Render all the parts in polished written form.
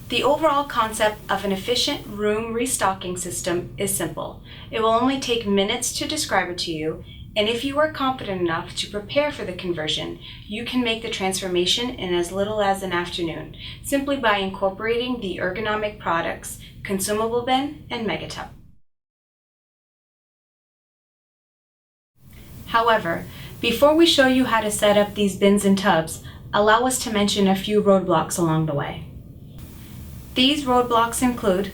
The overall concept of an efficient room restocking system is simple. It will only take minutes to describe it to you, and if you are confident enough to prepare for the conversion, you can make the transformation in as little as an afternoon, simply by incorporating the ergonomic products, Consumable bin and Megatub. However, before we show you how to set up these bins and tubs, allow us to mention a few roadblocks along the way. These roadblocks include,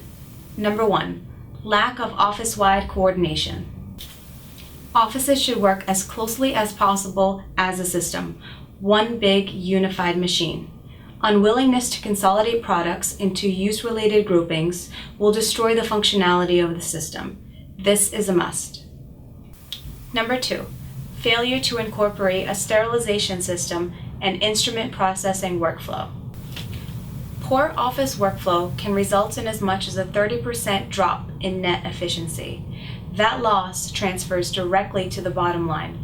number 1, lack of office-wide coordination. Offices should work as closely as possible as a system, one big unified machine. Unwillingness to consolidate products into use-related groupings will destroy the functionality of the system. This is a must. Number 2, failure to incorporate a sterilization system and instrument processing workflow. Poor office workflow can result in as much as a 30% drop in net efficiency. That loss transfers directly to the bottom line.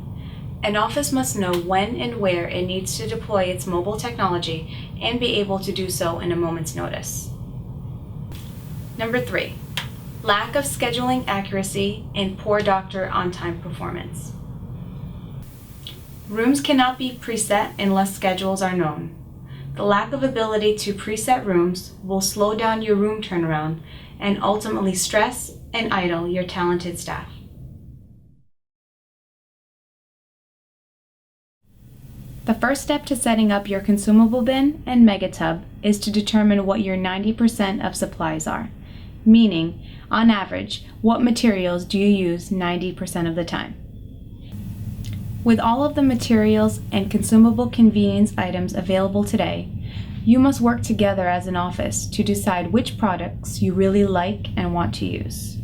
An office must know when and where it needs to deploy its mobile technology and be able to do so in a moment's notice. Number 3, lack of scheduling accuracy and poor doctor on-time performance. Rooms cannot be preset unless schedules are known. The lack of ability to preset rooms will slow down your room turnaround and ultimately stress and idle your talented staff. The first step to setting up your consumable bin and megatub is to determine what your 90% of supplies are, meaning, on average, what materials do you use 90% of the time. With all of the materials and consumable convenience items available today, you must work together as an office to decide which products you really like and want to use.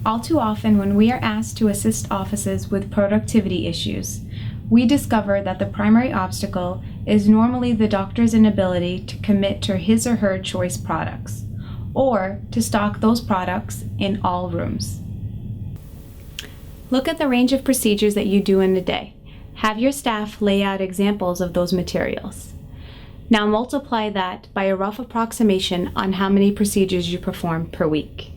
All too often, when we are asked to assist offices with productivity issues, we discover that the primary obstacle is normally the doctor's inability to commit to his or her choice products, or to stock those products in all rooms. Look at the range of procedures that you do in a day. Have your staff lay out examples of those materials. Now multiply that by a rough approximation on how many procedures you perform per week.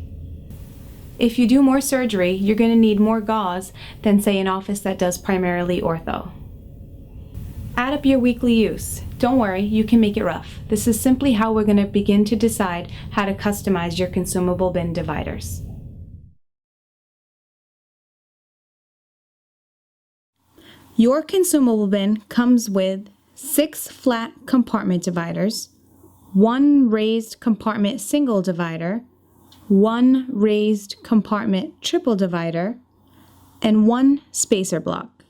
If you do more surgery, you're going to need more gauze than, say, an office that does primarily ortho. Add up your weekly use. Don't worry, you can make it rough. This is simply how we're going to begin to decide how to customize your consumable bin dividers. Your consumable bin comes with 6 flat compartment dividers, 1 raised compartment single divider, 1 raised compartment triple divider, and 1 spacer block.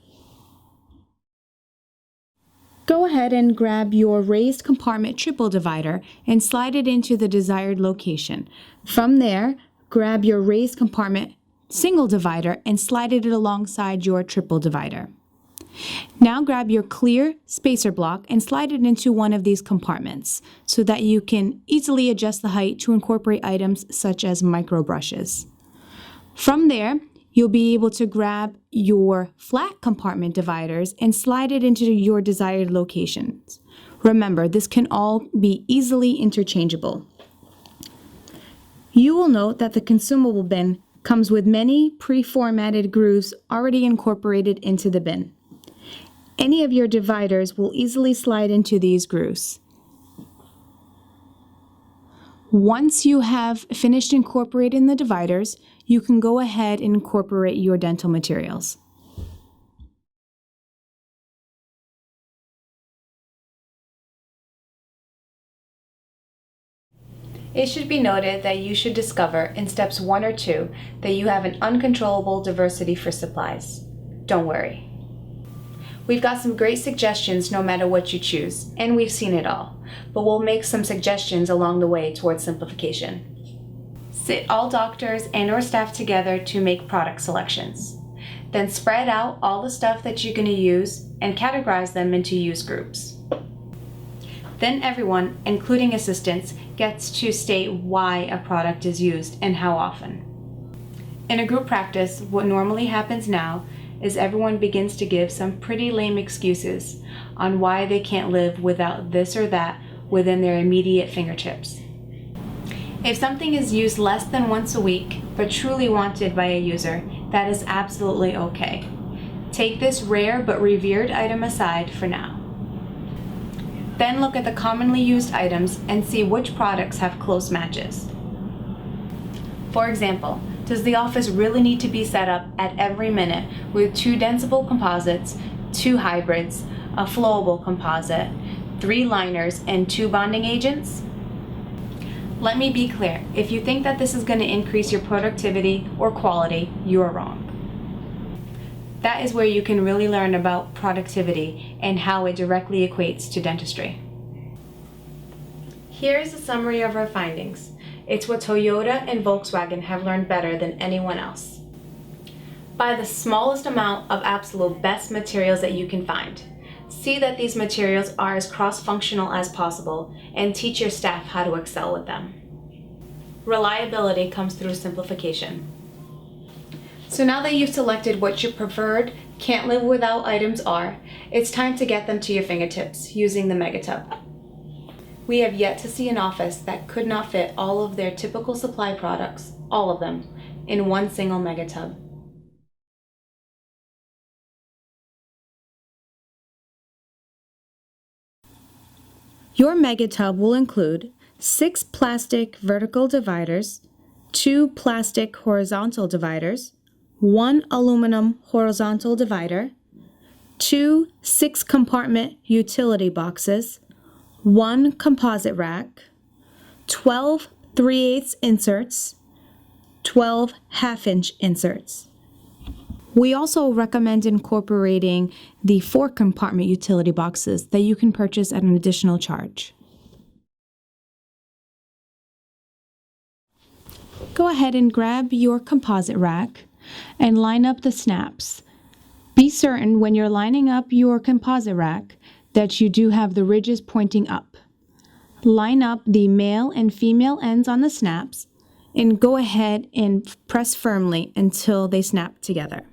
Go ahead and grab your raised compartment triple divider and slide it into the desired location. From there, grab your raised compartment single divider and slide it alongside your triple divider. Now grab your clear spacer block and slide it into one of these compartments so that you can easily adjust the height to incorporate items such as micro brushes. From there, you'll be able to grab your flat compartment dividers and slide it into your desired locations. Remember, this can all be easily interchangeable. You will note that the consumable bin comes with many pre-formatted grooves already incorporated into the bin. Any of your dividers will easily slide into these grooves. Once you have finished incorporating the dividers, you can go ahead and incorporate your dental materials. It should be noted that you should discover in steps 1 or 2 that you have an uncontrollable diversity for supplies. Don't worry. We've got some great suggestions no matter what you choose, and we've seen it all, but we'll make some suggestions along the way towards simplification. Sit all doctors and/or staff together to make product selections. Then spread out all the stuff that you're going to use and categorize them into use groups. Then everyone, including assistants, gets to state why a product is used and how often. In a group practice, what normally happens now is everyone begins to give some pretty lame excuses on why they can't live without this or that within their immediate fingertips. If something is used less than once a week, but truly wanted by a user, that is absolutely okay. Take this rare but revered item aside for now. Then look at the commonly used items and see which products have close matches. For example, does the office really need to be set up at every minute with 2 dentable composites, 2 hybrids, a flowable composite, 3 liners, and 2 bonding agents? Let me be clear, if you think that this is going to increase your productivity or quality, you are wrong. That is where you can really learn about productivity and how it directly equates to dentistry. Here is a summary of our findings. It's what Toyota and Volkswagen have learned better than anyone else. Buy the smallest amount of absolute best materials that you can find. See that these materials are as cross-functional as possible and teach your staff how to excel with them. Reliability comes through simplification. So now that you've selected what your preferred can't live without items are, it's time to get them to your fingertips using the Megatub. We have yet to see an office that could not fit all of their typical supply products, all of them, in one single Megatub. Your Megatub will include 6 plastic vertical dividers, 2 plastic horizontal dividers, 1 aluminum horizontal divider, 2 6-compartment utility boxes, 1 composite rack, 12 3/8 inserts, 12 1/2-inch inserts. We also recommend incorporating the 4-compartment utility boxes that you can purchase at an additional charge. Go ahead and grab your composite rack and line up the snaps. Be certain when you're lining up your composite rack that you do have the ridges pointing up. Line up the male and female ends on the snaps and go ahead and press firmly until they snap together.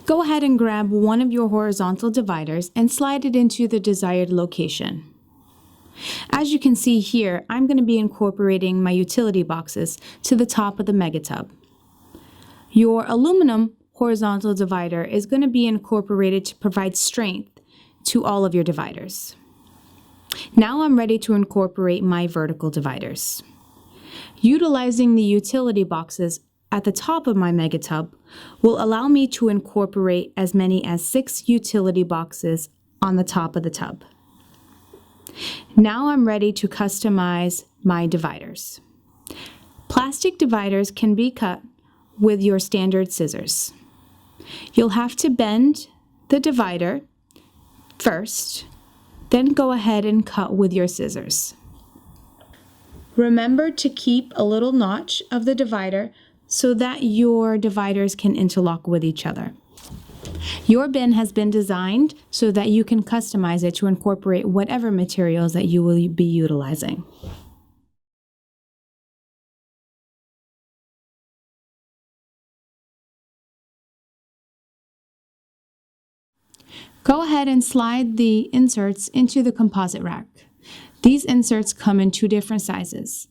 Go ahead and grab one of your horizontal dividers and slide it into the desired location. As you can see here, I'm going to be incorporating my utility boxes to the top of the Megatub. Your aluminum horizontal divider is going to be incorporated to provide strength to all of your dividers. Now I'm ready to incorporate my vertical dividers. Utilizing the utility boxes at the top of my Megatub will allow me to incorporate as many as 6 utility boxes on the top of the tub. Now I'm ready to customize my dividers. Plastic dividers can be cut with your standard scissors. You'll have to bend the divider first, then go ahead and cut with your scissors. Remember to keep a little notch of the divider so that your dividers can interlock with each other. Your bin has been designed so that you can customize it to incorporate whatever materials that you will be utilizing. Go ahead and slide the inserts into the composite rack. These inserts come in 2 different sizes.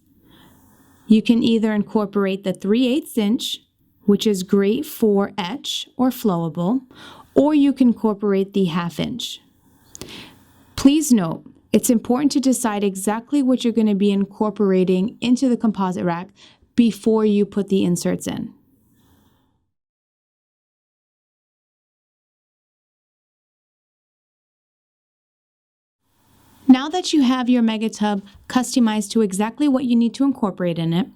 You can either incorporate the 3/8 inch, which is great for etch or flowable, or you can incorporate the 1/2 inch. Please note, it's important to decide exactly what you're going to be incorporating into the composite rack before you put the inserts in. Now that you have your Megatub customized to exactly what you need to incorporate in it,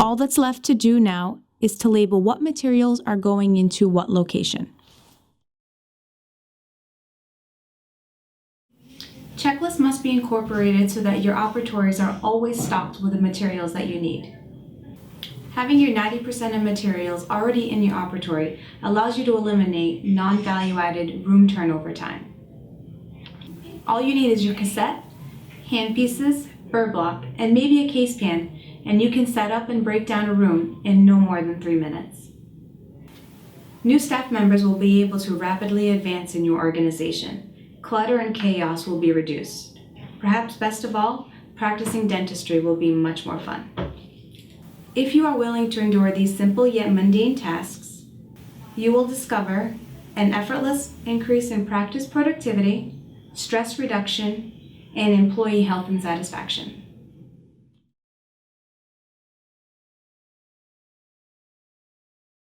all that's left to do now is to label what materials are going into what location. Checklists must be incorporated so that your operatories are always stocked with the materials that you need. Having your 90% of materials already in your operatory allows you to eliminate non-value-added room turnover time. All you need is your cassette, handpieces, burr block, and maybe a case pan, and you can set up and break down a room in no more than 3 minutes. New staff members will be able to rapidly advance in your organization. Clutter and chaos will be reduced. Perhaps best of all, practicing dentistry will be much more fun. If you are willing to endure these simple yet mundane tasks, you will discover an effortless increase in practice productivity, stress reduction, and employee health and satisfaction.